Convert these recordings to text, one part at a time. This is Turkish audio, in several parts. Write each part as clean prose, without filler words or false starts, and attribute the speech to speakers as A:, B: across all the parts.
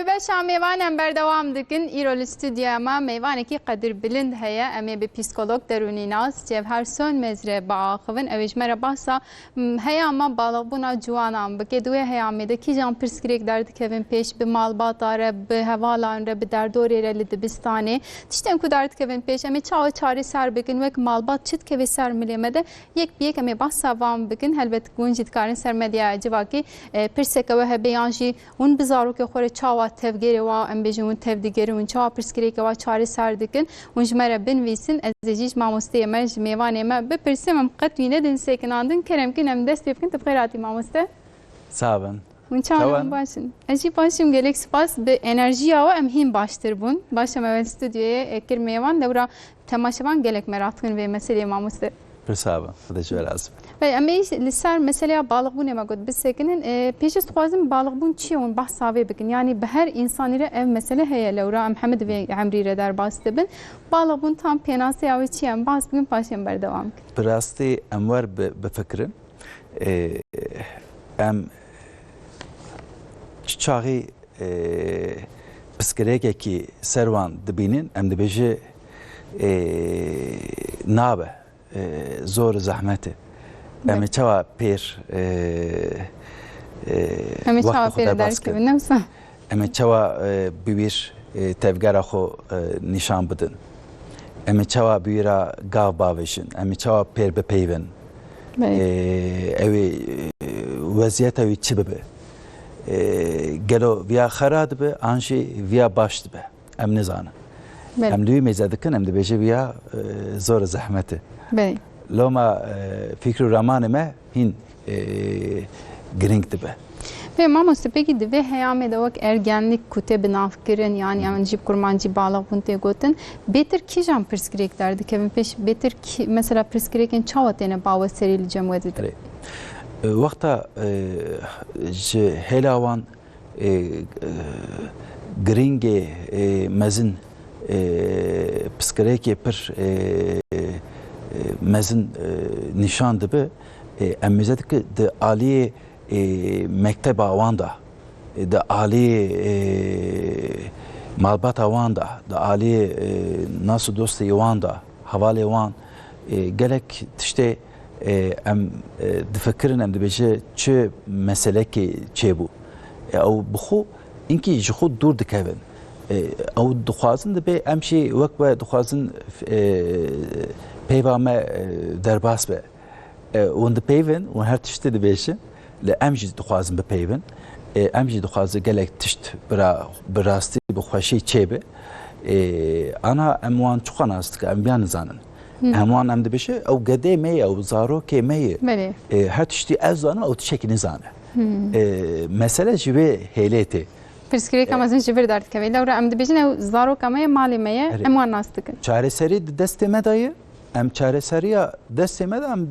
A: بباشا میوانم بردوام دکن ایرول استودیو ما میوانه کی قدر بلند هیا امی به پسیکولوگ درونی ناس جوهر سون مزره با خوون اویش مره باسا هیا ما بالغبونا جوانم بکه دوی هیا میده کی جان پرسکریک درد کevin پیش به مالبات داره به هوالان ره به دردوری ره لدبستانه تشتم کو درد kevin پیش امی چاو چاری سر بکن وک مالبات چت کوی سر ملیمده یک بیک امی باسا وام بکن هلبت گونجت کارن سر مدیا جواکی پرسکوه بیانجی اون بزارو که خوره چاوا تفگیری و ام بیجون تفدیگری اون چاوا پرسکری که و چاری سر دکن اونج مره بنویسن از زیج ماموسته مرج میوانه ما بپرسیم ام قطعینه دن سکناندن کرم کنم دست بکن تبخیراتی ماموسته
B: سابن
A: اون چاوا باشن اجی باشیم گلیک سپاس به انرژی و ام هیم باشتر بون باشم اول استودیوی اکر میوان دورا تماشاوان گلیک مراتکن و مسئله ماموسته
B: برسابن خداش لازم
A: و امی لسر مسئله بالغبون ما قد بسکنن پیش است خوازم بالغبون چی اون بحث ساوی بکن یعنی به هر انسانی را اف مسئله هی لورا محمد و عمری را در باست بن بالغبون tam penası ya çi am bas bugün paşam berdewam
B: براستی امور بفکرن ام چاغی پسکریک کی سروان دبینن ام دبیجه نابه زور زحمته امی چوا پیر
A: امی چوا پیر در که نمسا
B: امی چوا بیویر تفگر خو نشان بدن امی چوا بیورا گاو باوشن امی چوا پیر بپیون اوی وضعیت اوی چی ببه گلو ویا خراد به آنشی ویا باشد به ام نزانه ام دوی میزدکن ام دبیجه ویا زور زحمته لما فکر رمان ما هین گرینگ دبه.
A: Ve mamoste peki de ve heyame de vak ergenlik kute binafkirin yani amcip kurmancı bağlı bunte goten beter ki jam preskrek derdi kevin peş beter ki mesela preskrekin çavatene bağlı serili cemvedidir.
B: Vakta helavan gringe mezin preskreki per mezin nişan dibe emmezedik de ali mektep avanda de ali malbat avanda de ali nasıl dostu avanda havale avan gerek işte em difekrin em dibece çe mesele ki çe bu او بخو اینکی جخود دور دکوین او دخوازن دبی امشی وقت و دخوازن پیوامه درباس به وند پیون و هر تشت دبیشه لامجی دخوازن به پیون امجی دخوازه گلک تشت براستی بخوشی چه به انا اموان چخان است که امبیان زانن اموان ام دبیشه او قدیمی او زارو که می هر تشتی از زانن او تشکی نزانه mesele jibe helete
A: Prskrek amazın jibir dert kevê lewra em dibêjin ew zarok me malê me ye em wan nas dikin
B: çareserî di destê me daye em çareseriya destê me de em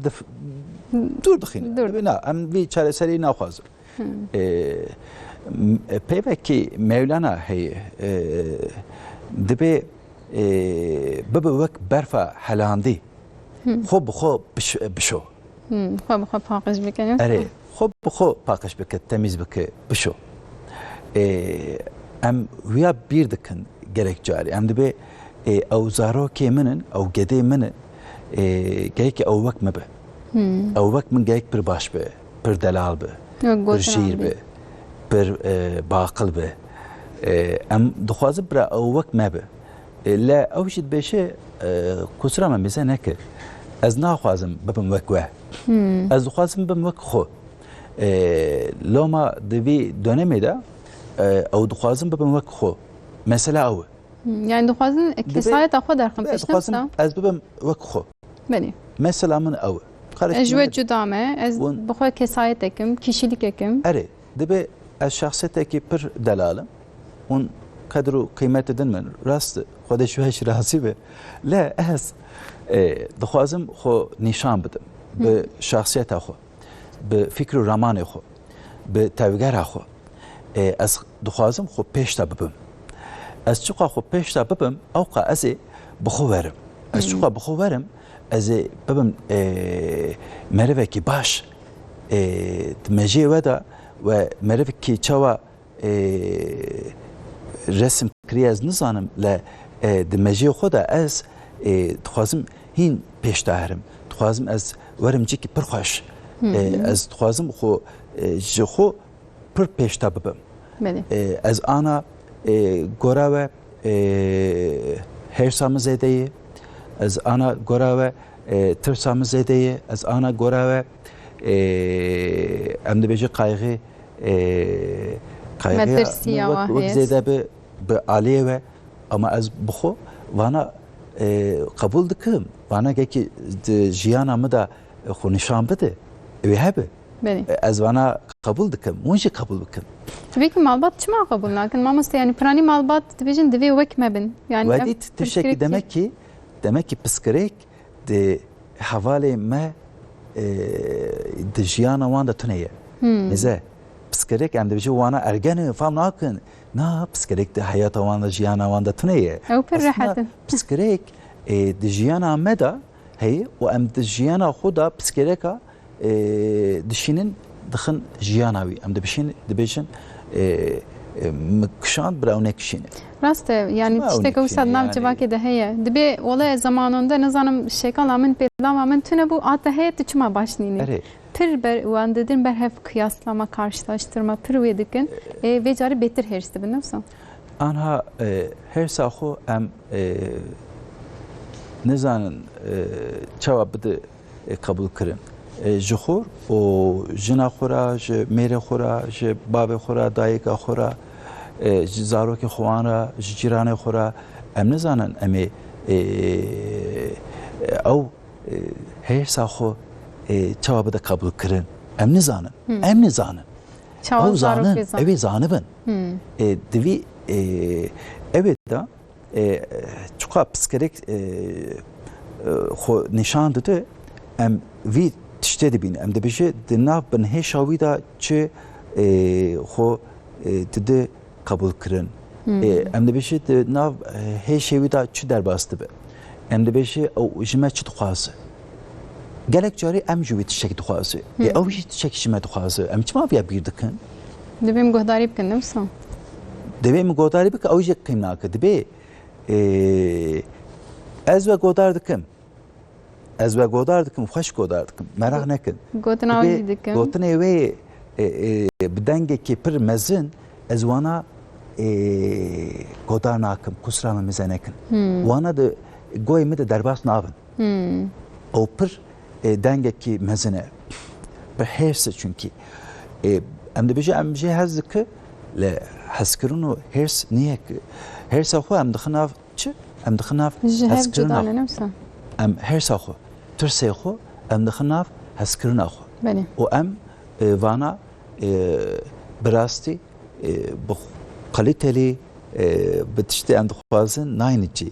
B: dur dixînin na em vî çareserî naxwazin peyvekî mevlana heye dibe bibe wek berfa helandî xwe bi xwe bişo
A: xwe bi xwe paqij bikin
B: خب بخو پاکش بکه تمیز بکه بشو ام ویا بیر دکن گرک جاری ام دبی او زارو که منن او گده منه گیک او وقت مبه او وقت من گیک پر باش به پر دلال به پر شیر به پر باقل به ام دخوازه برا او وقت مبه لا او شد بشه کسرا من بزن نکه از ناخوازم ببم وقت وه از دخوازم ببم وقت خو لوما دوی dönemi de او دخوازم ببم وک خو mesela او
A: yani دخوازن کسایت خو در خم
B: دخوازم از ببم وک خو
A: بله
B: mesela من او
A: اجوه جدامه از بخو کسایت ekim kişilik ekim
B: اره دبی از شخصیت کی پر دلالم اون قدر و قیمت دن من راست خودش وهش راضی به لا از دخوازم خو نشان بدم به شخصیت خو به فکر و رمان خو به توگر خو از دخوازم خو پیش تا ببم از چقا خو پیش تا ببم اوقا از بخو ورم از چقا بخو ورم از ببم مروه کی باش مجی ودا و مروه کی چوا resim kiriye ez nizanim le di mecê xwe de ez dixwazim hîn pêşdahirim. Dixwazim ez werim cîkî pir xweş. Ez dixwazim xwe ji xwe pir pêşda bibim. Ez ana gora we hersa min zêde ye. Ez ana gora we tirsa min zêde ye. Ez ana gora we em dibêje qayğî wek zêde bi aliyê we ama ez bi xwe vana qebûl dikim. Vana gekî jiyana me da xwe nîşan bide. Ew hebe. Ez vana qebûl dikim. Hûn jî qebûl bikin.
A: Tabii ki malbat çima qebûl nakin. Mamoste yani piranî malbat dibêjin divê wek mebin. Yani
B: wedî tiştekî demek ki piskirêk di hevalê me di jiyana wan de tune ye. Nêze piskirêk em dibêje wana ergenê fam nakin. Na piskirêk di heyata wan de jiyana wan de tune ye.
A: Ew pir rehetin.
B: Piskirêk di jiyana me da heye û em di jiyana xwe da piskirêka dişinin dixin jiyana wî. Em dibêjin kişand bira nekişîne.
A: Rast e yani tiştek wisa nav civakê de heye. Dibe olay zamanında nizanim şekala min pêlava min tune bû at heye tu çima başnîne. Pir ber wan dedin berhev kıyaslama karşılaştırma pir wê dikin. Vê carî bêtir hêrs dibin nefsa.
B: Anha hersa xwe em nizanin çawa bide qebûl kirin. Ji xwe û jina xwe ra, ji mêrê xwe ra, ji bavê xwe ra, dayîka xwe ra, ji zarokê xwe wan ra, ji cîranê xwe ra em nizanin em ê ew hêrsa xwe çawa bide qebûl kirin. Em nizanin. Em nizanin. Ew zanin. Ew ê zanibin. Divî ew ê da çuqa piskirêk xwe nîşan dide em vî tiştê dibînin. Em dibêje di nav binhêşa wî da çi xwe dide qebûl kirin. Em dibêje di nav hêşê wî da çi derbas dibe. Em dibêje ew ji me çi dixwaze. Gelek carî em ji wî tiştekî dixwaze. Ew jî tiştekî ji me dixwaze. Em çima vêya bîr dikin?
A: Divê min guhdarî bikin nefsa.
B: Divê min guhdarî bike ew jî qîm nake. Dibê ez ve godar dikim. Ez ve godar dikim, xweş godar dikim. Merak nekin.
A: Gotina wî dikim.
B: Gotinê wê bi dengekî pir mezin ez wana godar nakim, kusra me mize nekin. Wana de goyê me de derbas nabin. Ew pir dengekî mezin e. Bi hêrs çünkü. Em dibêje em jê hez dike li hezkirin û hêrs niye ki? Hêrsa xwe em dixin nav çi? Em dixin nav hezkirina xwe. Em hêrsa xwe, tirsê xwe em dixin nav hezkirina xwe. û em vana bi rastî bi kalîtelî bi tiştê em dixwazin nayîne cî.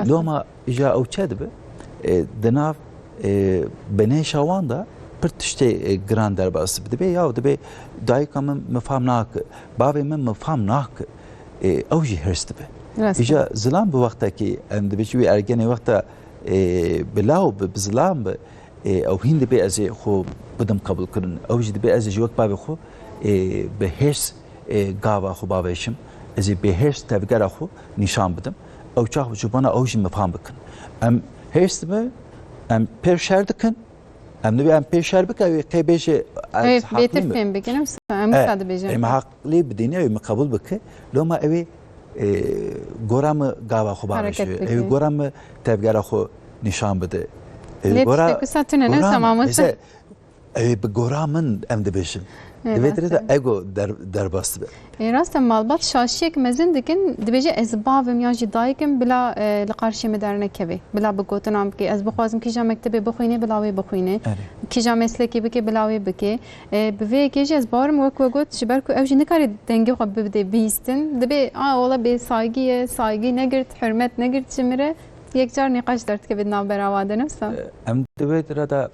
B: Loma îja ew çi dibe? Di nav binêşa wan da pir tiştê giran derbas dibe. Ya dibe dayîka min me fam nake, bavê min me fam nake. Ew jî hêrs dibe. İja zilam bu wextekî em dibêje wî ergenê wexta bilaw bi zilam bi ew hîn dibe ez ê xwe bidim qebûl kirin. Ew jî dibe ez ê ji wek bavê xwe bi hêrs gava xwe bavêjim. Ez ê bi hêrs tevgera xwe nîşan bidim. Ew çax ji bana ew jî me fam bikin. Em hêrs dibe, em pêr şer dikin. Em dibe em pêr şer bike ew qê bêje
A: ez bêtir fêm bikin nefsa. Em wisa dibêjin.
B: Em heqlî bidîne ew me qebûl bike. Loma ew ê gora me gava xwe bavêje. Ew gora me tevgera xwe nîşan bide.
A: Gora tune nefsa mamoste.
B: Ew bi gora min em dibêjin. Divê de ego derbas dibe.
A: Rast malbat şaşiyek mezin dikin dibêje ez bavim yan jî dayîkim bila li qarşî me dernekeve. Bila bi gotina bike ez bixwazim kîja mektebê bixwîne bila wê bixwîne. Kîja meslekê bike bila wê bike. Bi vê yekê jî ez barim wek got ji ber ku ew jî nikarî dengê xwe bibide bîstin. Dibe ola bê saygî ye, saygî negirt, hürmet negirt ji me re. Yekcar nîqaş derdkeve navbera de nefsa.
B: Em divê de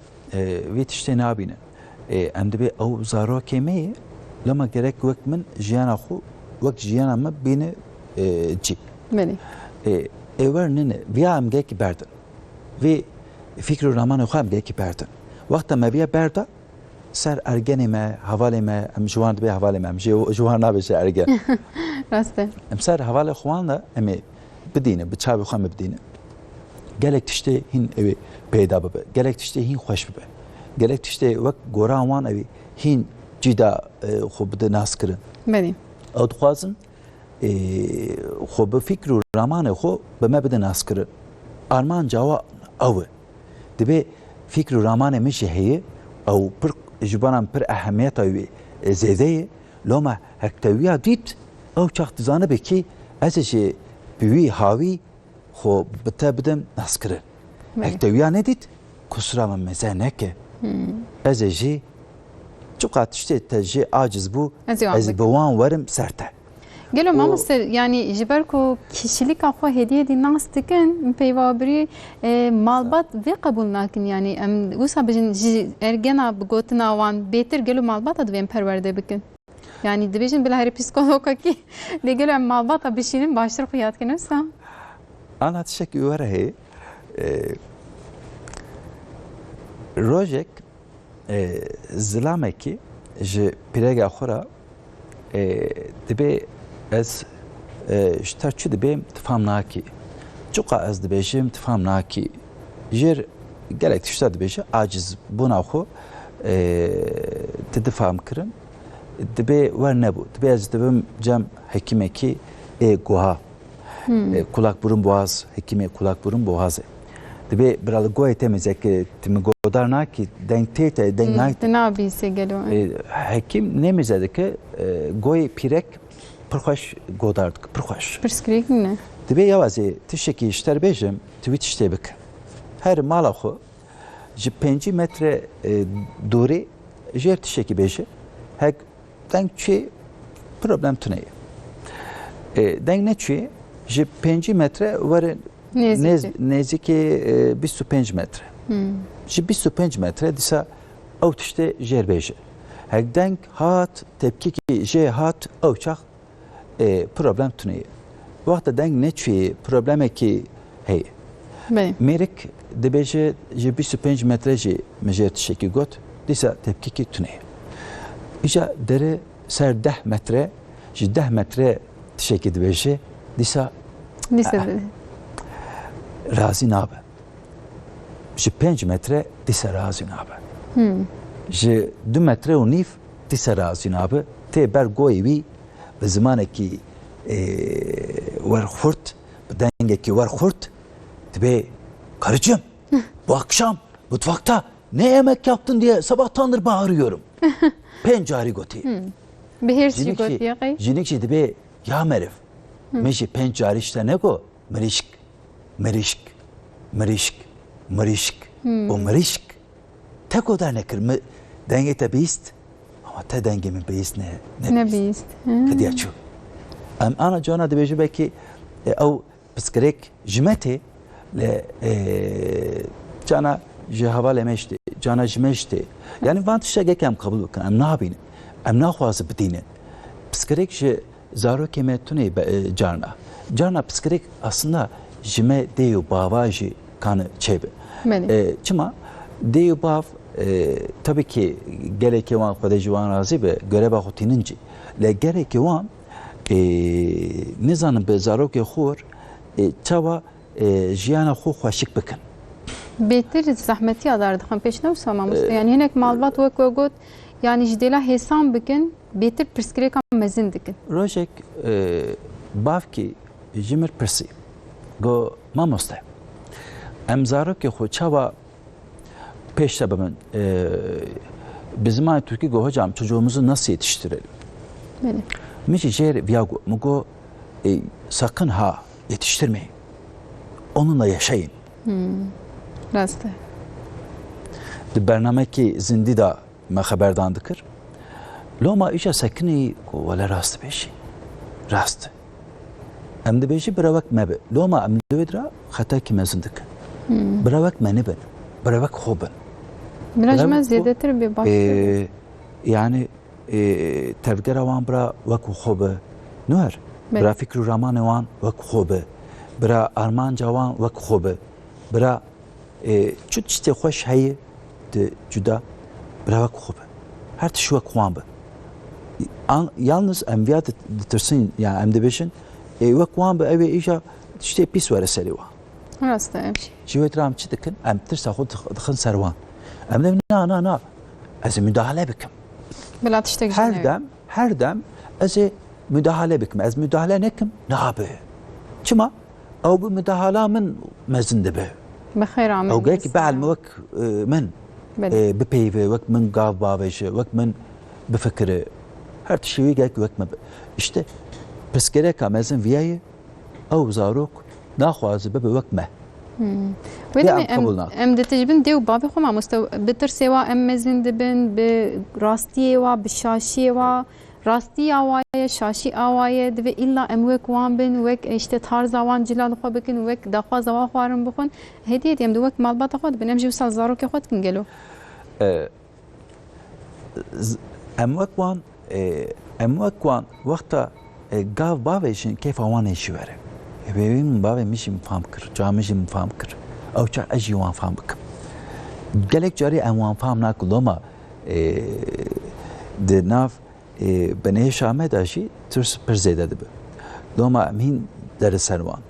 B: vê tiştê nabînin. Em dibe ew zarokê me ye lema gerek wek min jiyana xwe wek jiyana me bîne cî. Êwer nine viya em gelekî berdin. Vê fikr û ramanê xwe em gelekî berdin. Wexta me viya berda سر ارگنی ما حوالی ما ام جوان دبی حوالی ما ام جوان نباشه ارگن
A: راسته
B: ام سر حوالی خوان لا ام بدینه بچابی خوان بدینه گلک تشته هین اوی پیدا ببه گلک تشته هین خوش ببه گلک تشته وقت گوران وان اوی هین جدا خوب بده ناس کرن
A: بله
B: او دخوازن خو به فکر و رمان خو به ما بده ناس کرن آرمان جوا اوه دبی فکر و رمان میشه هی او پر جبانم پر اهمیت اوی زیده لما هکتویا دید او چاخت زانه بکی ازش بیوی هاوی خو بته بدم ناس کرن هکتویا ندید kusura mı mezeneke ez jî çok tiştê te jî aciz bû ez bi wan werim ser te
A: gelo mamoste yani ji ber ku kişilika xwe hediye dî nas dikin peyva birî malbat vê qebûl nakin yani em wisa bijin ji ergena bi gotina wan bêtir gelo malbata divên perwerde bikin yani dibêjin bila herî psîkologekî lê gelo em malbata bişînin baştir xwe yadkirin wisa
B: ana tişekî were heye rojek zilamekî ji pîrega xwe ra dibe ez ji te çi dibêm tifam nakî çuqa ez dibêjim tifam nakî jêr gelek tişta dibêje aciz bûna xwe difam kirin dibe wer nebû dibe ez dibim cem hekîmekî guha kulak burun boğaz hekîmê kulak burun boğazê dibe biralı goyê temizekî timi godar nakî deng tê deng nakî
A: nabîse gelo
B: hekim nemize dike goyê pîrek pir xweş godar dike pir xweş
A: pirsgirêk ne
B: dibe yawazê tişekî ji te bêjim tu wî tiştê bike her mala xwe ji 5 metre dorê jêr tişekî bêje hek deng çê problem tuneye deng neçûyê ji 5 metre were nêzîkî 25 metre ji 25 metre dîsa ew tiştê jêr bêje hek deng hat tepkîkî jê hat ew çax problem tuneye wexta deng neçûyê problemekî heye mêrik dibêje ji 25 metre jî min jêr tişekî got dîsa tepkîkî tuneye îja derê ser 10 metre ji 10 metre tişekî dibêje dîsa razî nabe ji 5 metre dîsa razî nabe ji 2 metre û nîv dîsa razî nabe tê ber goyê wî bi zimanekî werxurt bi dengekî werxurt dibe karıcığım bu akşam mutfakta ne yemek yaptın diye sabahtandır bağırıyorum 5 carî gotî
A: bihêrsî gotiye qey
B: jinik dibe ya merif meji 5 carî işte ne go mirîşk mirîşk mirîşk mirîşk o mirîşk te godar nekir mi dengê te bîst ama te dengê min bîst ne
A: bîst
B: kediya çû em ana cana dibêje belkî ew piskirêk ji me tê lê cana ji hevalê me jî tê cana ji me jî tê yani van tiştekek em qebûl bikin em nabînin em naxwazin bidînin piskirêk ji zarokê me tune carna piskirêk aslında ji me dê û bava jî kanı çêbe çima dê û bav tabii ki gelekê wan xwedê ji wan razî be göreva xwe tînin cî lê gelekê wan nizanin bi zarokê xwe çawa jiyana xwe xweşik bikin
A: bêtir zehmetiya dar dixin pêş newsa mamoste yani hinek malbat wek got yani ji dêla hêsan bikin bêtir pirsgirêkan mezin dikin
B: rojek bavkî ji mir pirsî go mamoste em zarokê xwe çawa pêş te bimin bi zimanê Türkî go hocam çocuğumuzu nasıl yetiştirelim min jî jêr viya got min got sakın ha yetiştirmeyin onunla yaşayın
A: rast e
B: di bernamekî zindî da me xeberdan dikir loma îja sekinî ku wele rast dibêjî rast em dibêjî birewek me bi loma em li wê dira xetekî mezin dikin birewek me nibin birewek xwe bin
A: biraz ji me zêdetir bê baş
B: yani tevgera wan bira wekû xwe bi nûher bira fikr û ramanê wan wekû xwe bi bira armanca wan wekû xwe bi bira çi tiştê xweş heye di cuda bira wekû xwe bi her tişi wek wan bi. Yalnız em viya ditirsin yani em dibêjin wek wan bi ew ê îja tiştê pîs were serê wan.
A: Rast e.
B: Ji wê tra em çi dikin? Em tirsa xwe dixin ser wan. Em dibin na ez ê müdahale bikim.
A: Bila tiştek jî
B: Her dem ez ê müdahale bikim. Ez müdahale nekim nabe. Çima? Ew bi müdahale min mezin dibe.
A: بخير عم
B: Ew gelekî behl min wek min bipeyve, wek min gav bavêje, wek min bifikire. Her tişî wî gelekî wek me be. İşte pirsgirêka mezin viyayê ew zarok naxwaze bibe wek me.
A: ولی
B: قبول نکن.
A: ام دتجبن دیو بابی خو ماموستا بتر سوا ام مزین دبن به راستی و به شاشی و راستی آوای شاشی آوای دو ایلا ام وک وان بن وک اشته تارز وان جلال خو بکن وک دخوا زوا خوارم بخون هدیه دیم دو وک مالبات خود بنم جو سال زارو که خود کنگلو
B: ام وک وان وقتا gav bavêjin kêfa wan ê jî were. Bêwî min bavê min jî min fam kir, camê jî min fam kir. Ew çar ez jî wan fam bikim. Gelek carî em wan fam nakin loma di nav binêşa me de jî tirs pir zêde dibe. Loma em hîn dere ser wan.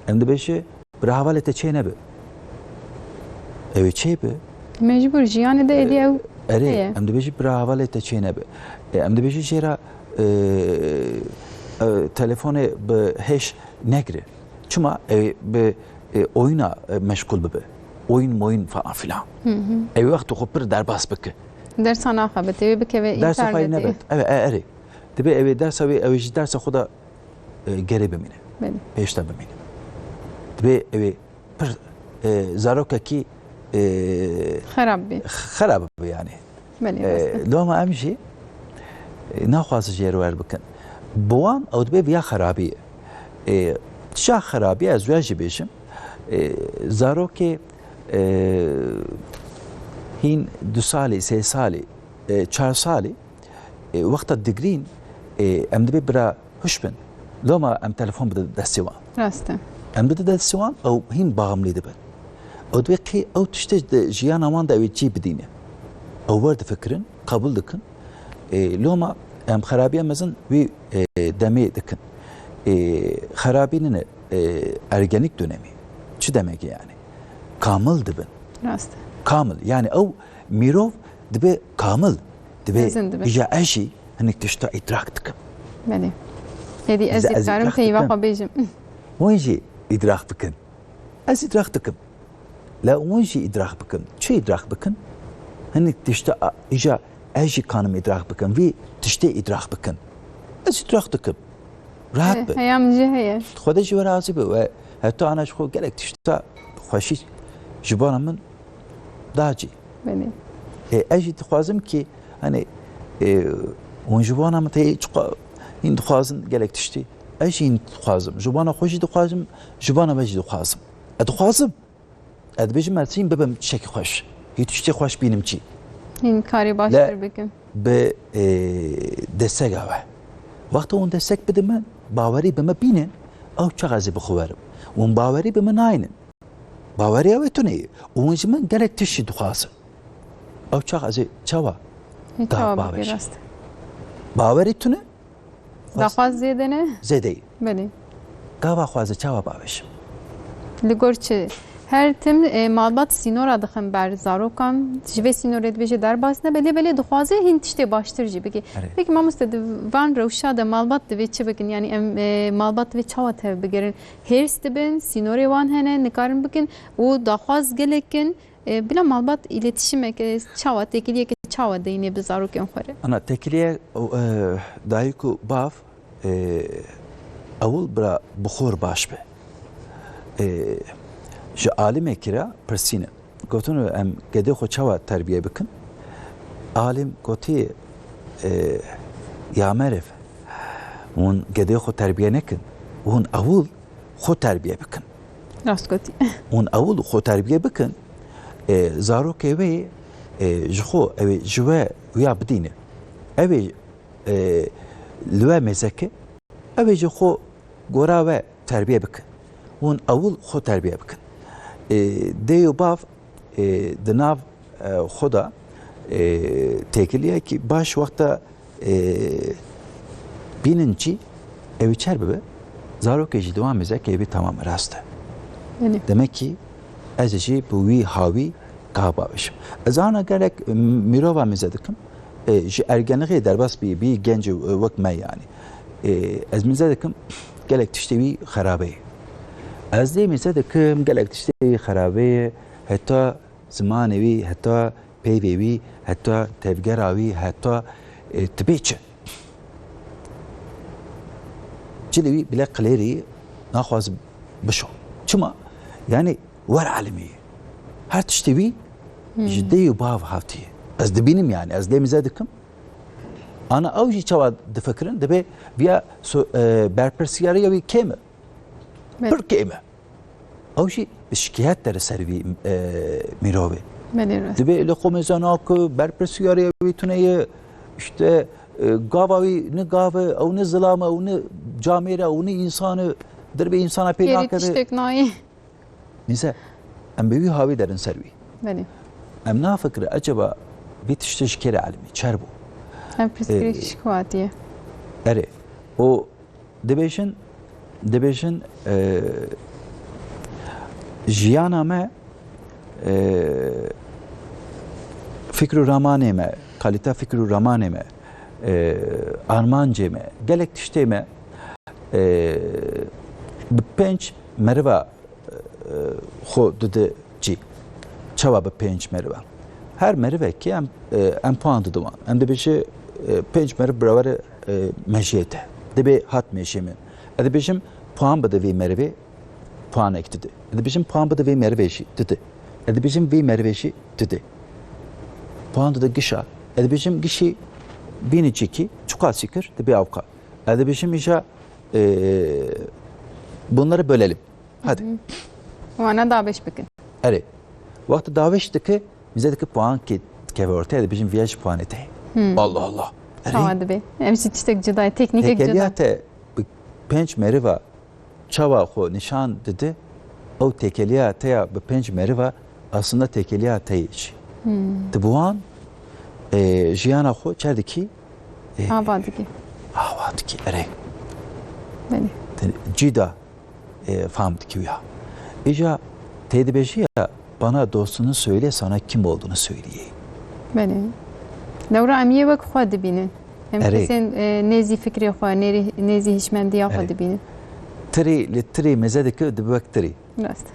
B: Em dibêje bi hevalê te çê nebe. Ew ê çê be.
A: مجبور جیان ده الی او
B: Erê em dibêjî bi hevalê te çê nebe. Em dibêjî jêra telefonê bi hêş negire. Çima bi oyuna meşgul bibe. Oyun falan filan. Ev wextê xwe pir derbas bike.
A: درسان آخه بتوی بکه و
B: Dersa xwe
A: اینترنتی
B: nebet. Erê. Dibe ev dersa wê ew jî dersa xwe da gerê bimîne.
A: بله
B: Pêşte bimîne. Dibe ew pir zarokekî
A: خراب بی
B: xerab bibe yani.
A: بله راسته
B: Loma em jî naxwaze jê wer bikin. Bi wan ew dibe viya xerabiyê. Tişa xerabiye ez wê jî bêjim. Zarokê hîn 2 salî, 3 salî, 4 salî wexta digrîn em dibe bira hûş bin. Loma em telefon bide destê wan.
A: راسته
B: Em bide destê wan ew hîn bağımlî dibin. Ew dibe qî ew tiştê di jiyana wan de ew ê cî bidîne. Ew werdifikirin, qabûl dikin. Loma em xerabiya mezin wî demê dikin. Xerabînine ergenlik dönemi. Çi demek yani? Kamil dibin.
A: راسته
B: Kamil. Yani ew mirov dibe kamil.
A: Mezin dibe.
B: Dibe ija eşi hinek tişta idrak dikim.
A: بله یدی از
B: از
A: کارم
B: idrak
A: پیوا
B: dikim.
A: خو بیجم
B: Wan jî idrak bikin. Ez idrak dikim. La wan jî idrak bikin. Çi idrak bikin? Hinek tişta ija eşi kanım idrak bikin. Vî tiştê idrak bikin. Ez idrak dikim. Rahat be.
A: هیام جه هیه
B: خود جی راضی به و حتی آنش خود گلک تشتا خوشی جبانم من داجی
A: بله
B: اجی خوازم که hani اون جبانم تی این خوازن گلک تشتی اجی این خوازم جبانا خوشی خوازم جبانا بجی خوازم خوازم اد بیجم مرسیم ببم شکی خوش هیچ تشتی خوش بینم چی
A: این کاری باشتر بکن
B: به destek ave. Vakti on destek bide min baweri bime bînin ew çaxezê bixwerim. Wan bawerî bime nayînin. Baweriya wê tune ye. Wan ji min gelek tişî dixwazim. Ew çaxezê çawa?
A: جواب
B: باوش.
A: بگیر راسته
B: Bawerî tune
A: دخواست زیده نه
B: zêdeyî.
A: بله
B: Gava xwaze çawa baweşim.
A: لگور چه هر تم مالبات سینورا دخم بر زاروکان جوه سینوره دویجه در باز نه بله دخوازه هین تشته باشتر جی بگی
B: آره.
A: بگی ما مستد وان روشا ده مالبات دوی چه بگن یعنی مالبات دوی چاوا ته بگیرن هرس دبن سینوره وان هنه نکارن بگن و دخواز گلکن بلا مالبات iletişime çava tekiliye ki çava deyine bir zaruken xore
B: Ana tekiliye dayıku bav evul bira buxor baş be. Ji alime kira persine. Gotunu em gede xo çawa terbiye bikin. Alim goti ya meref. Un gede xo terbiye nekin. Un evul xo terbiye bikin.
A: rast goti
B: Un evul xo terbiye bikin. Zarok evi ji xo evi jiwe ya bidine. Evi lüve mezeke. Evi ji xo gora ve terbiye bikin. Un evul xo terbiye bikin. Deyo bav di nav xoda tekiliye ki baş vakta bininci evi çerbe zarok eci devam edecek evi tamam rastı.
A: Yani.
B: Demek ki ezeci bu vi havi kabamışım. Ezana gerek mirova mezedekim. Ergenliğe derbas bir genci vakme yani. Ez mezedekim gerek tiştevi harabe. Ez de mezedekim gerek tiştevi harabe. Hatta zamanevi, hatta peyvevi, hatta tevgeravi, hatta tbeçe. Cilevi bile kleri nakhwaz bişo. Çima yani var alemi. Her tiştevi ciddi bav hafti. Az da benim yani az da mezedekim. Ana avcı çava da fikrin de be via berpersiyarı ya bir keme. Bir keme. Avcı şikayet der servi mirovi.
A: Belirli.
B: Debe le komezanak berpersiyarı ya bir tuneye işte gavavi ne gave او ne zalama او ne camire او ne insanı derbe insana
A: Geri
B: peynakere.
A: tiştek nayi.
B: Mesela em bevi havi derin servi.
A: Belirli.
B: Em na fikri acaba bir tişteş kere alemi çerbo.
A: Hem psikoloji şikvatiye.
B: Ere o debejin jiyana me fikru ramane me kalite fikru ramane me armance me gelek tişte me penç merva xo dedi ci çava be penç merva her merve ki em puan dedim em de bir şey penç merve bravarı meciyete de hat meşimi edebişim puan bada ve merve puan ektidi edebişim puan bada ve merveşi dedi edebişim ve merveşi dedi puan da gişa edebişim gişi biniciki çukat sikir de bir avka edebişim işe bunları bölelim hadi
A: O ana daha beş bakın.
B: evet vakti daveşteki bizdeki puan ki keve ortaya edebişim viyaj puan ete Allah Allah
A: Tamam be. Hem tiştek cüda teknik cüda.
B: Tekeliyate penç meriva çava xo nişan dedi. O tekeliyate ya bu penç meriva aslında tekeliyate iş. Tıbuan jiyana xo çerdeki
A: Abadiki.
B: avadki ere.
A: Beni.
B: Cida famdiki ya. İca tedbeşi ya bana dostunu söyle sana kim olduğunu söyleyeyim.
A: Beni. Devra emiye vak xwa dibinin. Hem
B: Ere.
A: kesin nezi fikri xwa, nezi hişmendiya xwa
B: Ere.
A: dibinin.
B: Tri litri mezedeki dibek tri.
A: Rast.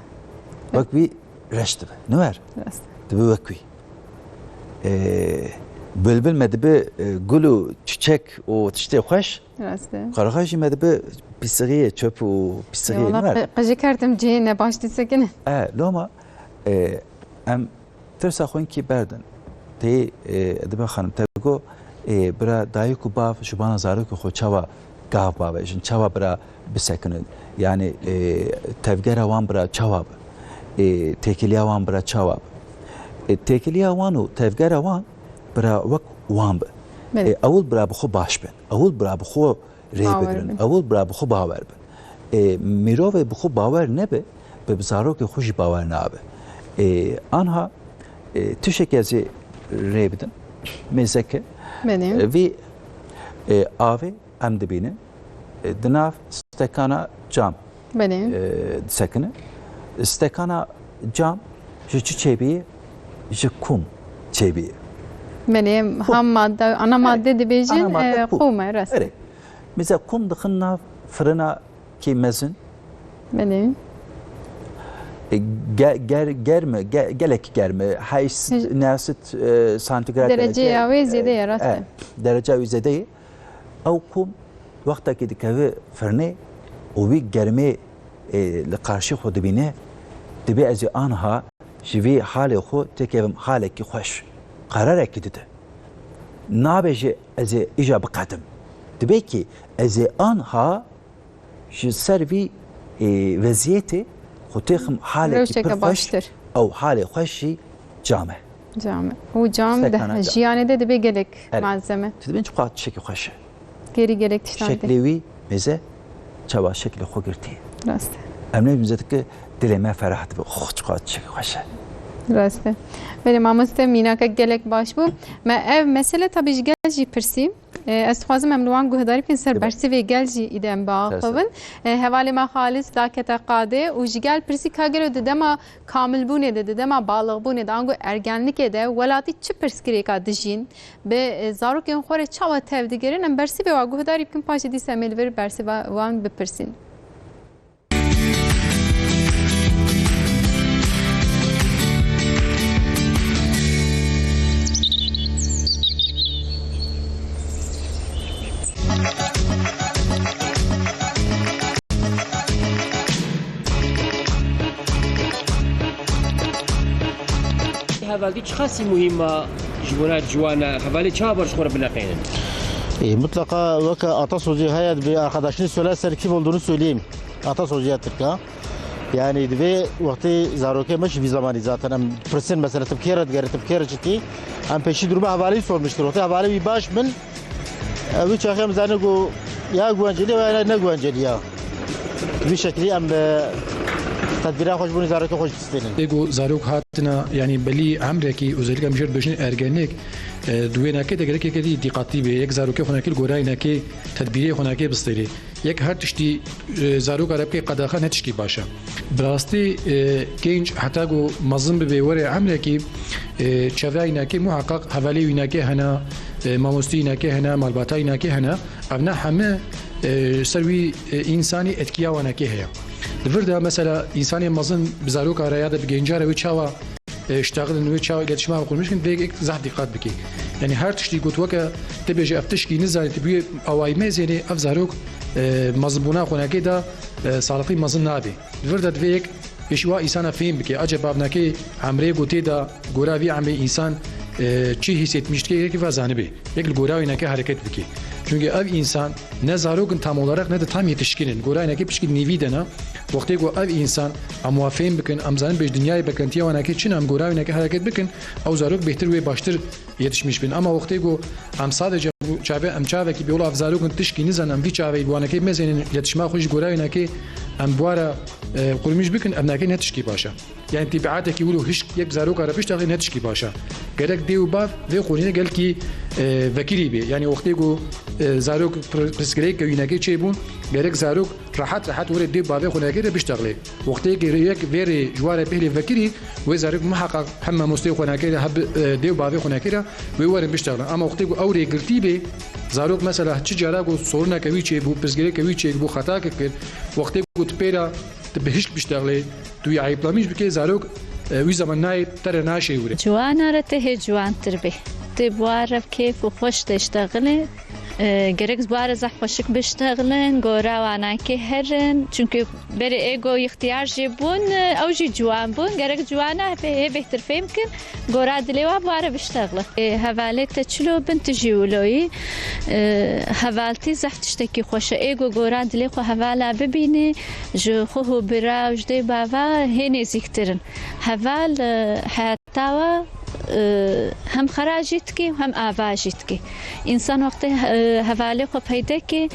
B: Bak bir reşti. Ne var?
A: Rast.
B: Dibek bir. Bülbül medbi gülü çiçek o işte hoş.
A: Rast.
B: Karakaşı medbi pisliğe çöp o pisliğe ne var?
A: Valla qıcı kartım cihine başlaysak ne?
B: Loma em tersa xun ki berdin. Te edebe xanım tego bira dayıku bav şu bana zarıku xo çava gav bav jin çava bira bisekinin yani tevgera wan bira çava tekiliya wan bira çava tekiliya wanu tevgera wan bira vak wan avul bira bu baş ben avul bira bu rehberin avul bira bu baver ben mirove bu baver ne be be zaroku xoş baver ne abi anha tüşekezi rebidin mezeke
A: Benim.
B: ve ave em dibinin dinav stekana cam
A: Benim.
B: sekine stekana cam ji çebiye ji kum çebiye
A: Benim ham madde, ana madde dibejin kuma rast.
B: evet mesela kum dıkınna fırına ki mezin
A: Benim.
B: germe gelek germe hays nasit santigrat
A: Derece ya zede ya rast.
B: derece zede او kum vaktaki dikave fırne o bir germe karşı xo dibine dibe az anha jivi hale xo tekevim hale ki xoş karar ekidi nabeje az icab qadim dibe ki az anha ji servi vaziyeti خطيخم حالة
A: برخوش
B: أو حالة خوشي جامع.
A: جامع. هو جامع ده جيانه ده بيجلك malzeme.
B: تدبين شو قاعد شكل خوشة.
A: Geri gerek tiştandi.
B: شكلي مزه çaba şekli xo girti.
A: Rast.
B: Emne bizedeki dileme ferah be. Xo قاعد شكل خوشة.
A: راسته ولی مامۆستا میناکە gelek baş bû me ev mesele tabii ji gel jî pirsî ez dixwazim em li wan guhdarî bikin ser bersivê gel jî îde em biaxivin hevalê me xalis dakete qadê û ji gel pirsî ka gelo di dema kamilbûnê de di dema balixbûnê de ango ergenlikê de welatî çi pirskirêka dijîn bi zarokên xwe re çawa tev digirin em bersivê wa guhdarî bikin paşê dîsa em ê li vir bersiva wan bipirsîn.
C: هذا خاصي مهمة جوانات جوانا هذا çabar خور بلاقين.
D: Mutlaka vaka atasözü hayat bir arkadaşını söylerse kim olduğunu söyleyeyim. Atasözü Türk'e. Yani ve vakti zaroke meş bir zamanı zaten hem presin mesela tepkiret geri tepkiret ciddi. Hem peşi durma havali sormuştur. Vakti havali bir baş bin. Bu çakem zannı go ya güvenceli veya ne güvenceli ya. Bir şekilde hem tedbirler hoş bunu zaroke hoş istedim.
E: Ego zarok hatına yani belli amreki özellikle müşer bejin ergenlik دوێنەکە دەگەرێکێکی دیقاتی بێ یەک زارۆکە خۆناکی گۆرایینەکەی تدبیری خۆناکی بستێری یەک هەر تشتی زارۆک عەرەبکەی قەداخە نەتشکی باشە بڕاستی گەنج هەتا گۆ مەزن ببێ وەرێ ئەمرێکی چەڤایینەکەی محقق هەڤالێوینەکەی هەنا مامۆستیینەکەی هەنا مەلباتایینەکەی هەنا ئەمنا هەمە سەروی ئینسانی ئەتکیاوانەکەی هەیە لەڤردا مەسەلا ئینسانی مەزن بزارۆک ئارەیادا بگەنجارەوەی چاوە اشتغل نوی چاوی گەتشما بقول مشکن دیگه زحمت دقت بکی یعنی هر تشتی گوت وکه تبیجی افتشکی نزاری تبی اوای مزینی افزاروک مزبونا خوناکی دا سالقی مزن نابی ورد دویک بشوا انسان فهم بکی عجب ابنکی عمره گوتی دا گوراوی عمره انسان چی hissetmiş ki ki vazanı bir. Yekil goravine ki hareket biki. Çünkü ev insan ne zarokun tam olarak ne de tam yetişkinin. Goravine ki pişkin nevi dena. Vakti go ev insan amuafem bikin, amzanın beş dünyayı beklentiye wana ki çin am goravine ki hareket bikin. Av zarok behtir ve baştır yetişmiş bin. Ama vakti go am sadece bu çave am çave ki biyolu av zarokun tişkini zan am vi çave wana ki mezenin yetişma hoş goravine ki am buara kurmuş bikin amnaki ne tişki başa. Yani tibiate ki bulu hiç yek zarok arapiş tağı ne tişki başa. Gerek dev bav ve konine gel ki vekili bi. Yani vakti go zarok psikolojik yunaki çebun gerek zarok rahat ورد دي بابي خنا كده بيشتغلي وقتي يك فيري جوار بهلي فكري وزارك محقق حما مستوى خنا كده هب دي بابي خنا كده ويور بيشتغل اما وقتي اوري قرتيبي زاروك مثلا تجارة جو صورنا كوي شيء بو بسجلي كوي شيء بو خطا كده وقتي قلت بيرا تبهش بيشتغلي تو يعيبلاميش بكي زاروك وي زمان ناي ترى ناشي وري
F: جوانا رته جوان تربي تبوارف كيف وخوش تشتغلي gerek zbar zah hoşik biştağlın gorawana ki herin çünkü beri ego ihtiyar jibun او جي جوان بون gerek جوانا behtir femkin gora dileva bara biştağlı havalet çlo bint jioloyi havalti zah tişteki hoşa ego gora dile xo havala bibini je xo bira jde bava hene ziktirin haval hatta هم خراجت کی هم آواجت کی انسان وقتی حواله خو پیدا کی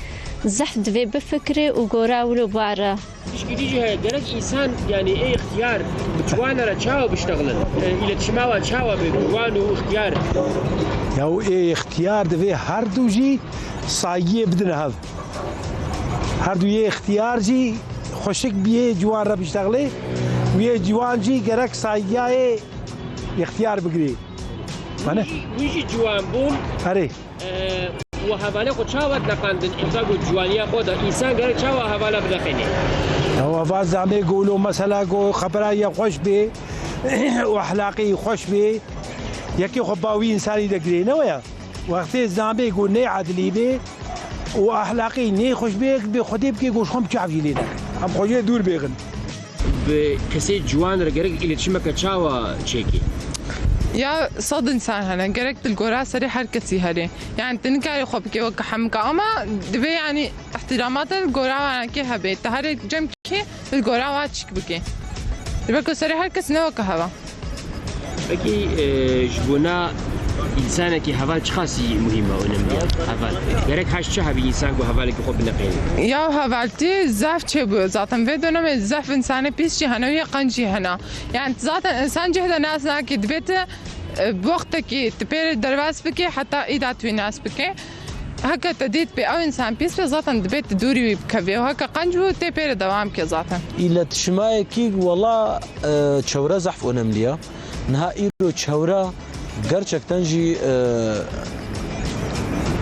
F: زحد و بفکره و گوراولو باره
C: İşgidi cihe gerek insan yani ihtiyar bçuanlara çawa biştağlın iletişime ve çawa be buanu ihtiyar
G: ya o ihtiyar de her duji sahiye bidin hav her duji ihtiyar ji خوشک بیه جوان را بشتغله و یه جوان جی gerek sahiye اختیار بگیری منه
C: ویجی جوان بون
G: آره
C: و حواله خود چاوت نقاندن انسان گو جوانی خود انسان گره چاوا حواله بدخینه
G: و آواز زمه گولو مثلا گو خبره یا خوش بی و اخلاقی خوش بی یکی خب باوی انسانی دگری نه ویا وقتی زمه گو نه عدلی بی و اخلاقی نه خوش بی به خودی بکی گوش خم چافی لیده هم خوشی دور بیگن
C: به کسی جوان را گره iletişime که چاوا چیکی
H: يا صاد إنسان هلا جرك الجورا سري حركتي هلي يعني تنكاري خبكي وكحمك أما دبي يعني احترامات الجورا أنا كي هبيت تهري جم كي الجورا واتشك بكي دبي كل سري حركتي نوع كهوا
C: بكي جبنا انسانه کی هوا خاصی مهمه و önemli هوا gerek haş çaha bir insan bu havalı ki خوب نقين
H: یا هوالتی زف چه بود ذاتن و دونم زف انسان پیش چی هنوی قنجی هنا یعنی ذاتن انسان جهد ناس ناکی دبیت بوقت کی تپیر درواز بکی حتی ایدات وی ناس بکی هکا تدید به او انسان پیش به ذاتن دبیت دوری بکوی و هکا قنج بود تپیر دوام کی ذاتن
I: iletişime ki valla çevre zaf önemli. Nihai çevre gerçekten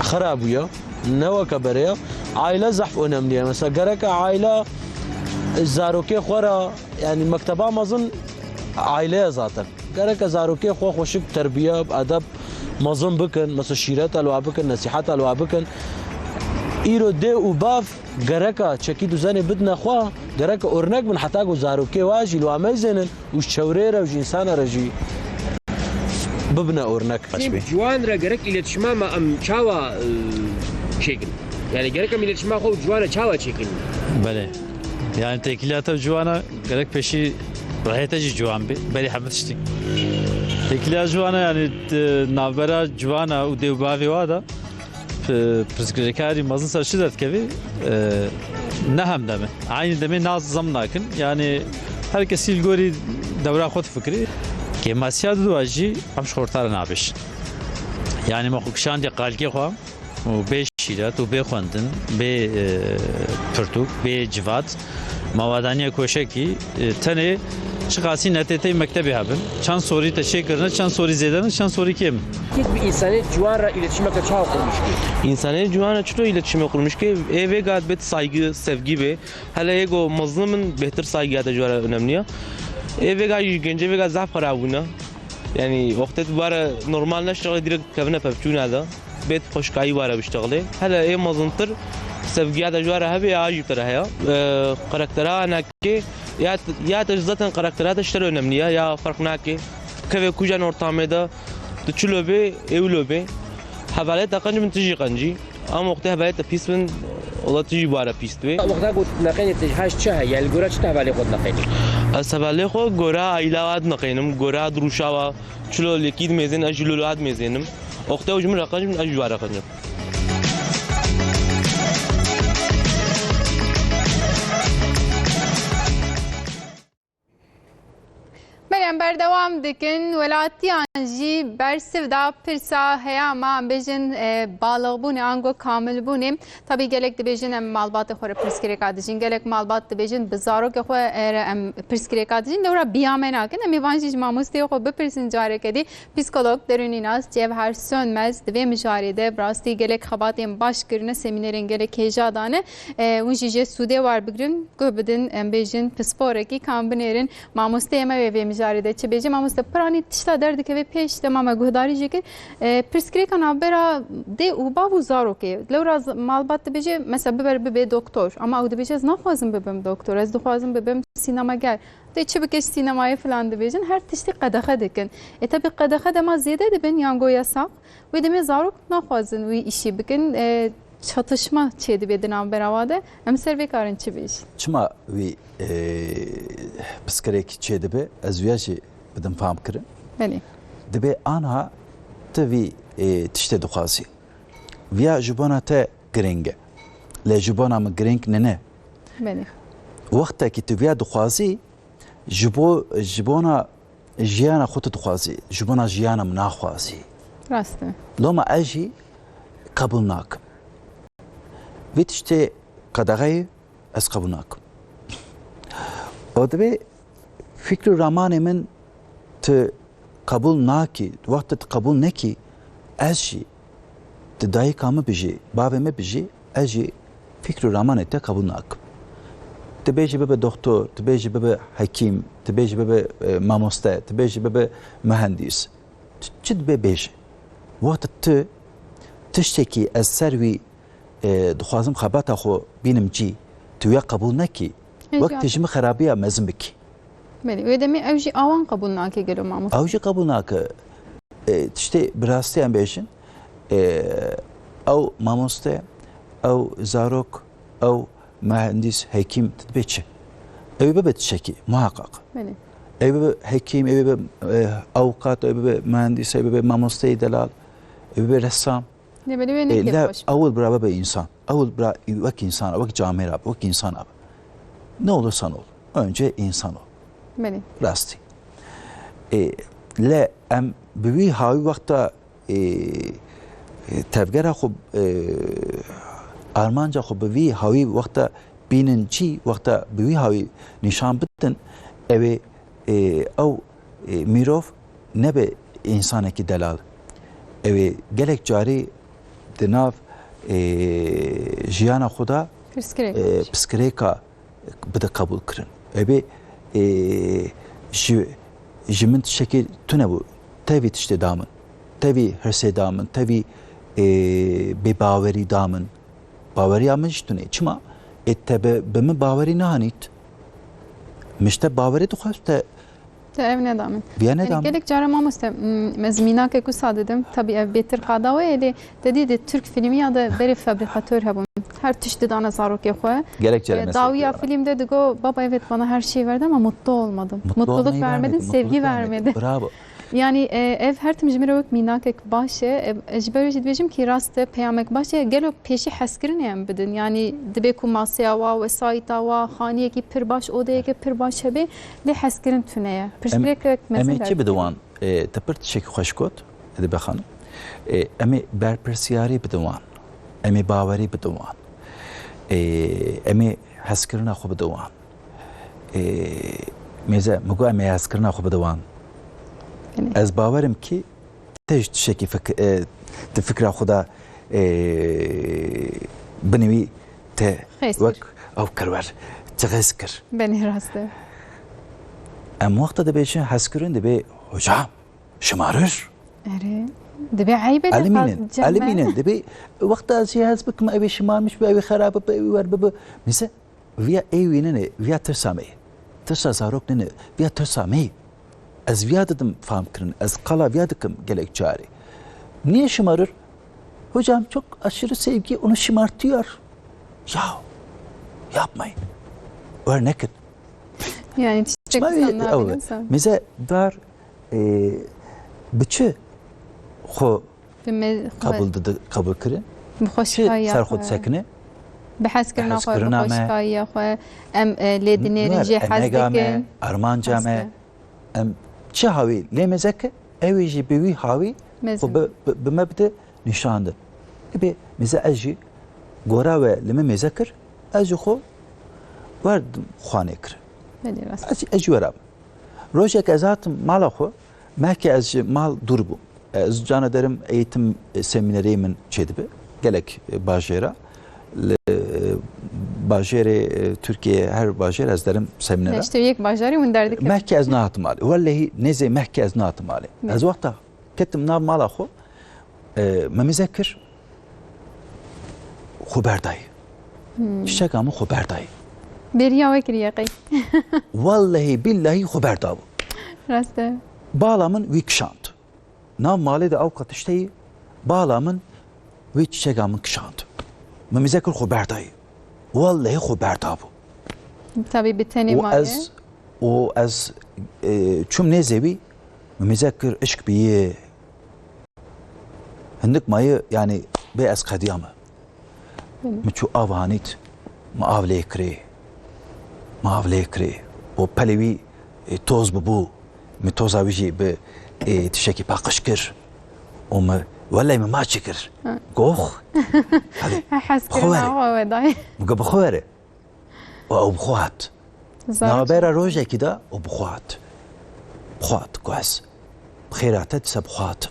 I: خراب ويا نوا كبريا عائله زحف önemli مثلا gerek عائله زاروكي خورا يعني مكتبه ما اظن عائله zaten gerek زاروكي خو خوشك تربيه بادب ما اظن بكن مثلا شيرات الوابكن نصيحات الوابكن ايرو دي وباف gerek çeki düzeni بدنا خو gerek örnek من حتى زاروكي واجي لو امازن وشوريره وجنسانه رجي ببنا örnek
C: جوان را gerek iletişime ma am çava çekin yani gerek am iletişime خو جوان çava çekin
J: بله يعني تكيلات جوانا قالك بشي راهي تجي جوان بلي حبت شتي تكيلات جوانا يعني نابرا جوانا وديوبافي وادا برسكريكاري مازن سر شدت كبي نهم دمه عين دمه ناز زمناكن يعني herkes ilgori devra خود فكري كما سياد دواجي ام شورتار نابش يعني ما خوكشان دي قالكي خو وبي شيرات وبي خوندن بي پرتوك بي جواد موادانيا كوشكي تني شخاصي نتيتي مكتبي هبن چند سوري تشكرنا چند سوري زيدن چند سوري kim
C: bir insanı juan ra iletişime çava kurmuş ki
K: İnsanı juana çto iletişime kurmuş ki eve gadbet saygı sevgi ve hele ego mazlumun behter saygı da juara önemli. Eve gay gence ve zaf xarabuna yani vaqtet bara normal نشتغل direkt kavna pavchuna da bet xoşkayı bara biştagli hele ev mazıntır sevgi da juara habe ajib taraya karaktera ki ya zaten karaktera da şer önemli ya farkna ki kave kujan ortamda تشلوبي اولوبي حفلات قنج من تجي قنجي اما وقتها بقيت بيس من والله تجي بارا بيس توي
C: وقتها قلت نقين تجهاش چه يعني الجورا چه حوالي خود نقين
K: السبالي خو جورا عيلات نقينم جورا دروشاوا چلو لكيد ميزن اجلولات ميزنم وقتها وجم رقنج من اجوارا قنج
A: بله بردوام دکن ولاتیان جی برسف دا پرسا هیا ما بیجن بالغ بونه آنگو کامل بونه tabi gelek de بیجن مالبات خور پرسکری کادیجین gelek مالبات de بیجن بزارو که خو پرسکری کادیجین دورا بیامنا کن میوانجی ماموستی خو بپرسین جاره کدی پسیکولوگ درونی ناس Cevher Sönmez de میجاریده براستی gelek خباتیم baş کرنه سمینرین gelek هجادانه ونجیجه سوده var بگرن گوبدن بیجن پسپورکی کامبینرین ماموستی ما و جاری چه بیجی ما مستپرانی تشتا درد که پیش تمام گهداری جکر پرسکری کن برا ده او بابو زارو که لوراز مالبات بیجی مثلا ببر به دکتر اما او بیجی از نخوازم ببم دکتر از دخوازم ببم سینماگر ده چه بکش سینمای فلان ده بیجن هر تشتی قدخه دکن اتابی قدخه ما زیاده ده بین یانگو yasak ve deme zarok nafazın ve işi bugün çatışma çeydi bedinam beravade emser ve karın çibiş.
B: Çima ve psikolojik çeydi be azviyaji بدم فهم كرن
A: بله
B: دبي أنا تبي تشتي دخاسي ويا جبانا تا جرينجا لا جبانا من جرينج ننه
A: بله
B: وقتها كي تبيا دخاسي جبانا جيانا خط دخاسي جبانا جيانا من أخواسي
A: راسته
B: لما أجي قبلناك وتشتي قدغي أس قبلناك ودبي فكر رماني من قبول ناكي وقت قبول نكي أجي تداي كام بيجي بابا ما بيجي أجي فكر رمان تا قبول ناك تبيجي بابا دكتور تبيجي بابا حكيم تبيجي بابا ماموستا تبيجي بابا مهندس تشد بيجي وقت تشتكي السروي دخوازم خبات أخو بينم جي تويا قبول نكي وقت تجمع خرابية مزمكي
A: بله و دمی اوجی آوان قبول ناکه گلو ماموس
B: اوجی قبول ناکه تشتی براستی هم بیشن او ماموسته او زاروک او مهندس حکیم تبیچه اوی ببت شکی محقق
A: بله
B: evi bir hekim, evi bir avukat, evi bir mühendis, evi bir mamosteyi delal, evi bir ressam.
A: Ne böyle ne
B: لا
A: hoş.
B: أول برا بابا إنسان أول برا وك إنسان وك جامعة راب وك إنسان أب ne olursan ol önce insan ol
A: Beni.
B: rastı لا أم بوي هاي وقتا تفجر خب أرمانجا خب بوي هاي وقتا بيننشي وقتا بوي هاي نشان بدن أو أو ميروف نبي إنسان كي دلال أو جلك جاري دناف جیانا خدا پسکریکا بده قبول کرن. ابی جمنت شکل تونه بو تبی تشت دامن، تبی هرس دامن، تبی به باوری دامن، باوری آمنش تونه. چما اتبع بم باوری نهانیت. مشته باوری تو خواست
A: ev ne damen.
B: Biya ne damen.
A: Gelek cara mamuste mezmina ke kusa dedim. Tabii ev betir kada ve eli dedi Türk filmi ya da beri fabrikatör hebun. Her tişti dana zarok yapıyor.
B: Gerek cara
A: Daviya filmde de go baba evet bana her şey verdi ama mutlu olmadım. Mutluluk vermedin, sevgi vermedi.
B: Bravo.
A: Yani ev her timjmire vek minakek başe ejberi jidbejim ki raste peyamek başe gelo peşi haskirin yani bidin. Yani dibe ku masaya wa vesayta wa khaniye ki pir baş odaya ki pir baş hebe le haskirin tüneye. Pişbrek mesela.
B: Emeçi biduan tepert şek xoşkot dibe xanım. Emi berpersiyari biduan. Emi baveri biduan. Emi haskirina xo biduan. Meze mugo emi haskirina xo biduan. از باورم کی تجد شکی فکر خدا بنوی ته وک او کرور تغسکر
A: بنی راسته
B: ام وقت ده بیشه حسکرون ده بی hocam şımarır
A: اره ده بی عیبه
B: aliminen de bi وقت از جهاز بکم اوی şımarmış bir evi خراب bir evi var bu mesela via evine ne via tersame tersa zarok ne via tersame az viyadedim faham kırın, az kala viyadedim gelek cari. Niye şımarır? Hocam çok aşırı sevgi onu şımartıyor. Ya yapmayın. Örnek et.
A: Yani çiçek sanlar
B: Mesela dar bütçü kabul kırın. Serhut sekine.
A: بحس كرنا خواه بخوش خواهی خواه ام لیدنی رنجی حزدکن
B: ارمانجا ما ام چه هاوی لیمزکه اویجی بیوی هاوی و بمبدا نشاندن ابي مزا اجي غورا و لما مذكر اجي خو ورد خوانكر اجي ورا روجك ازات مال خو ما كي از مال durbu az cana derim eğitim seminerimin çedibi gelek bajera bajere Türkiye her bajer az derim seminere
A: işte yek bajeri من derdik
B: محكي از نهات مالي ولا هي نزي محكي از نهات مالي از وقتها كتم نام مال اخو ما مذكر خبر داي شكا مو خبر داي
A: بريا وكريقي
B: والله بالله خبر داو
A: راسته
B: bağlamın wikşant nam mali de avukat işte bağlamın wik şegamın kşant ما مذكر خبر داي والله خبر داو
A: tabii biteni mali
B: و از چوم نزوي مذكر اشك بيه هندك ماي يعني بي از قديامه مچو اوانيت ما افليكري و بلوي توز ببو متوز اويجي ب تشكي باقشكر وما ولا ما تشكر غوخ
A: حس كرنا هو داي
B: بخوره او بخوات نابرا روجه كده وبخوات كويس بخيرات تسبخوات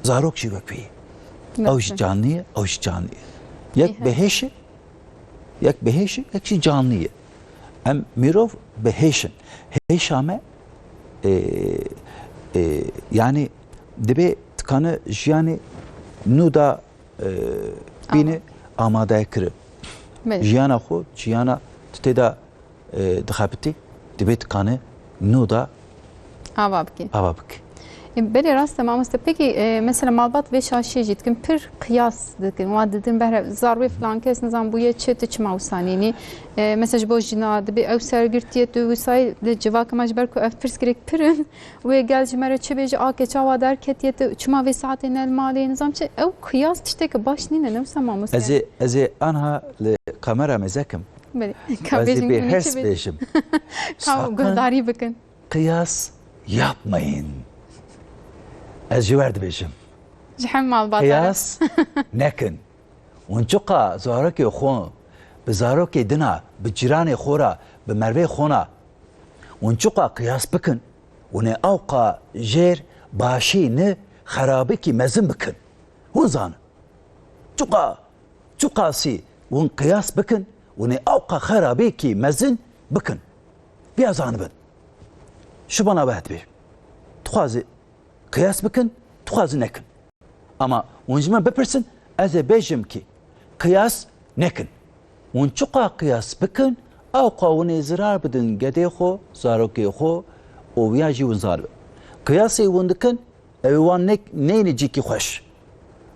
B: زاروك شي بكي اوش جانيه يك بهش يك شي جانيه ام ميروف بهشن هشامه يعني دبي تكانه جياني نودا بيني آماده كر جيانا خو جيانا تدا دخابتي دبيت كانه نودا
A: أبابكي بله راست مامسته پکی مثلا مالبات و شاشی جید کن پر قیاس دکن و دیدن بهره ضربه فلان کس نظام بویه چه تچ موسانینی مثلا با جناد به او سرگرتیه تو وسای لجواک مجبر کو افترس کرک پرن و گل جمره چه بیج آکه چاوا در کتیه تو چما و ساعت نلمالی نظام چه او قیاس تشته که باش نینه نفس مامسته
B: از آنها لکامرا مزکم
A: بله
B: از به هرس بیشم
A: کاو گهداری بکن
B: قیاس yapmayın. Ez جوارد بیشم
A: جحم مالبات
B: قیاس نکن ونچقا زارکی خون به زارکی دنا به جیران خورا به مروه خونا ونچقا قیاس بکن ونه اوقا جیر باشی نه خرابی کی مزن بکن ون زان چقا سی ون قیاس بکن ونه اوقا خرابی کی مزن بکن بیا زانبن شو bana بهت بیر تخوازی قیاس بکن تخوازی نکن ama oncuman bepirsin ez bejim ki kıyas nekin onçuqa kıyas bikin ew qawunê zirar bidin gedê xwe zarokê xwe û ya jî win zar be qiyasê win dikin ew wan neyne cîkî xweş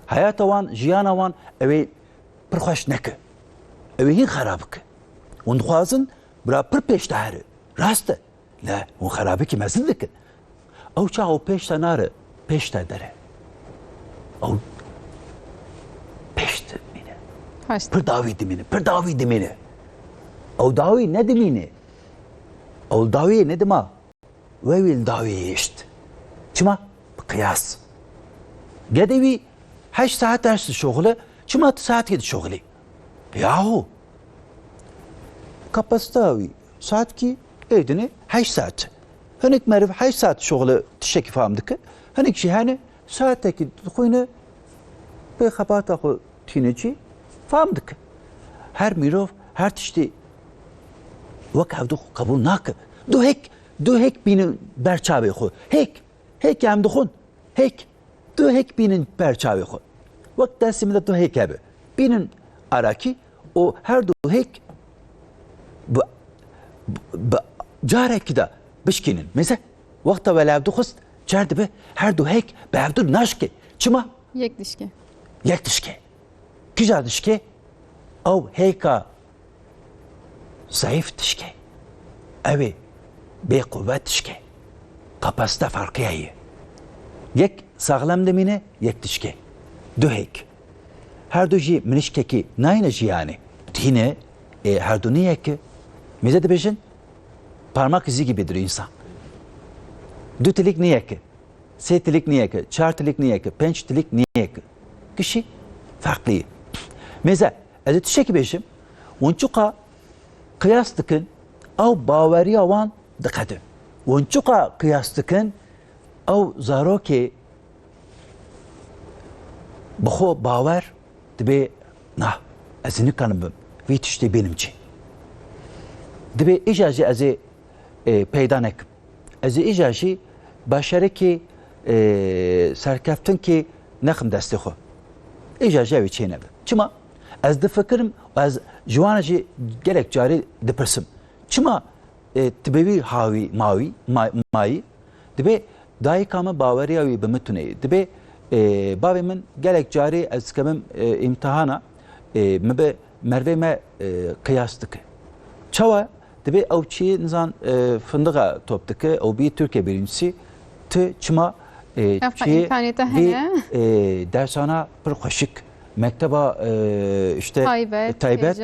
B: hayata wan jiyana wan ew ê pir xweş neke ew ê hîn xerab bike wan dixwazin bira pir pêş de here rast e le wan xerabekî mezin dikin ew çawa pêş de nare pêş de dere او پشت مینه پر داوی دمینه او داوی ندمینه او داوی ندما ویل داوی اشت چما قیاس گدوی 8 saat ders şoğlu çما 6 saat gidi şoğlu yahu kapasitavi saat ki edini 8 saat hanik merif 8 saat şoğlu tişeki famdık hanik şihane ساعتك تخوينه بخبات أخو تينجي فهمتك هر ميروف هر تشتي وك هفدو قبول ناك دو هيك بينن برچاوي خو هيك هم دخون دو هيك بينن برچاوي خو وقت دستمده دو هيك هبه بينن اراكي او هر دو هيك جارك كده بشكينن مثلا وقت ولا بدو خست چرد به هر دو هیک به هفدو نشکه چما؟
A: یک دشکه کی
B: جا دشکه؟ او هیکا ضعیف دشکه اوی به قوت دشکه kapasite farkı yayı یک sağlam demine یک dişke دو هیک her دو جی منشکه کی ناینه جی yani tine her دو نیه که میزه de بشن parmak izi gibidir insan دو تلك نيك سي تلك نيك چار تلك نيك پنج تلك نيك kişi farklı. Mesela ez tişeki beşim onçuqa qiyas dikin ew baweriya wan diqedin onçuqa qiyas dikin ew zarokê bi xwe bawer dibe nah ez nikanim bim vî tiştê benim çi dibe îja jî ez ê peyda nekim ez ê îja jî başarıki serkeftin ki nekim destê xwe îja jî ew çê nebe çima ez difikirim ez ji wan jî gelek carî dipirsim çima dibe wî hawî mayî dibe dayîka me baweriya wî bi min tune dibe bavê min gelek carî ez dikevim îmtihana me bi mervê me qiyas dike çawa dibe ew çî nizan findiqa top dike ew bî Türkiye birincisi tu çima çî dersana pir xweşik mekteba işte taybet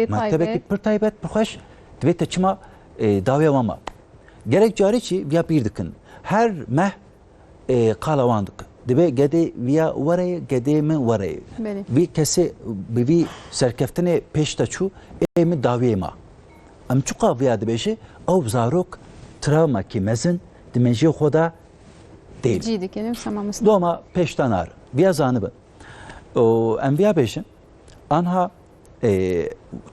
B: mektebekî pir taybet pir xweş dibe te çima dawiya wan ma gerek carî çî viya pîr dikin her meh qala wan dikin dibe gedê viya wereyê gedê min wereyê vî kesê bi vî serkeftinê pêş de çû ê min dawiyê ma em çuqa viya dibêje ew zarok travmakî mezin di menjiyê xwe de değil. Doma peşten ar. Viya zanibin. Em viya bêjin anha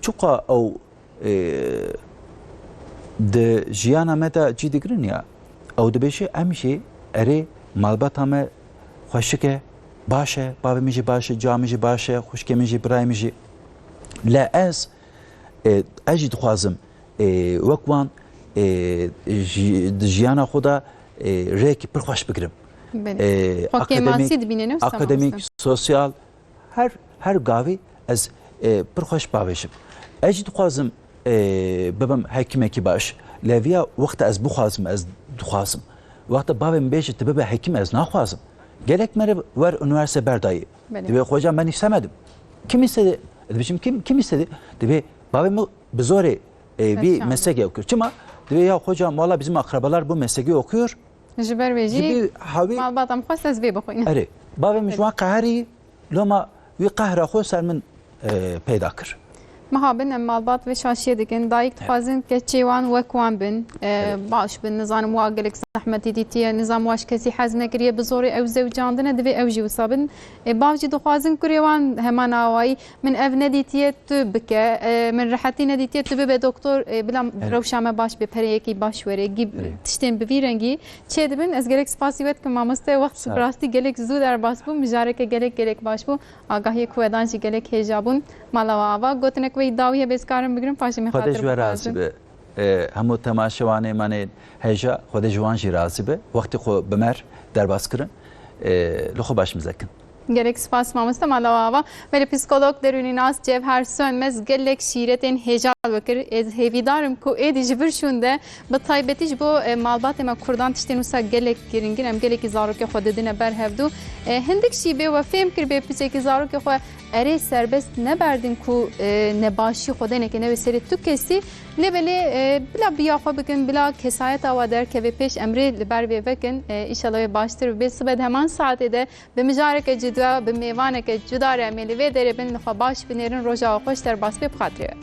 B: çuqa ew di jiyana me de cî digirin ya ew dibêje em jî erê malbata me xweşik e baş e bavê min jî baş e ca min jî baş e xwişkê min jî birayê min jî le ez jî dixwazim wek wan di jiyana xwe de rêkî pir xweş bigirim akademik, sosyal her gavi ez bir hoş bavêjim. Ez dixwazim bibim hekimekî baş. Leviya wexta ez bixwazim ez dixwazim. Wexta bavê min bêje tu bibe hekim ez naxwazim. Gelek mere wer üniversite berdayî. Divê hocam ben istemedim. Kim istedi? Dibêjim kim istedi? Divê bavê min bi zorê bir meslek okuyor. Çima divê ya hocam valla bizim akrabalar bu mesleği okuyor.
A: Ji ber wê jî malbatam xwest ez vê bixwînim.
B: Erê bavê min ji wan qeherî loma wî qehra xwe ser min peyda kir.
A: Mehabin em malbat ve şaşiye dikin. Dayık dixwazin keçêwan wek wan bin. Baş bin nizanim wa gelek zehmetî dîtiye nizam waş kesî hez nekiriye bi zorê ew zewcandine divê ew jî wisa bin. Bav jî dixwazin kurê wan heman awayî min ev nedîtiye tu bike min rehetî nedîtiye tu bibe doktor bila rewşa me baş be pereyekî baş were gî tiştên bi vî rengî çê dibin ez gelek spasî wet kim mamoste wext rastî gelek zû derbas bûm mijareke gelek baş bû agahiyê ku wedan jî gelek hêja bûn mala ava gotinek wê dawiye bezkarim bigirin paşê me
B: خود جو راضی به همو تماشاوانه من هجا خود جوان جی راضی به وقتی خو بمر در باز کرن لخو باش مزکن
A: Gerek spas mamoste malava ve psikolog deruni nas Cevher Sönmez gelek şiiretin hecal bakır ez hevidarım ku edici bir şunde bu taybetiş bu malbat ema kurdan tiştenusa gelek giringin em gelek zaruke xodedine berhevdu hindik şibe ve fem kir be piseki zaruke xo ere serbest ne berdin ku ne başı xodene ke ne seri tu kesi lebele bila biya xo bikin bila kesayet ava der ke ve peş emre ber ve vekin inşallah baştır be sibed hemen saatede be mijareke cidva be mevaneke cudare ameli ve derebin xo baş binerin roja xoş der bas be xatriye